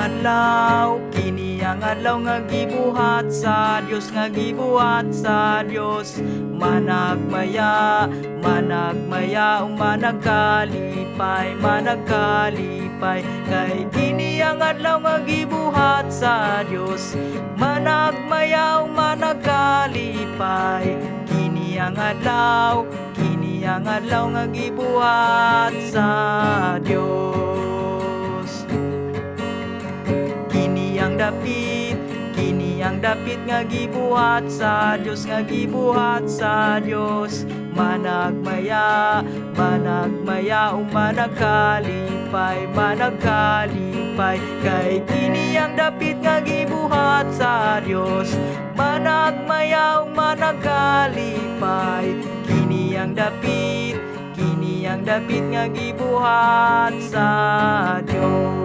adlaw, kini ang adlaw nga gibuhat sa Dios, nga gibuhat sa Dios. Managmaya, managmaya, managkalipay, managkalipay, kay kini ang adlaw nga gibuhat sa Dios. Managmaya, managkalipay, kini ang adlaw, kini ang adlaw nga gibuhat sa Dios. Kini ang dapit, kini ang dapit nga gibuhat sa Dios, nga gibuhat sa Dios. Managmaya, managmaya, managkalipay, managkalipay, kay kini ang dapit nga gibuhat sa Dios. Managmaya, managkalipay, kini ang dapit, kini ang dapit nga gibuhat sa Dios.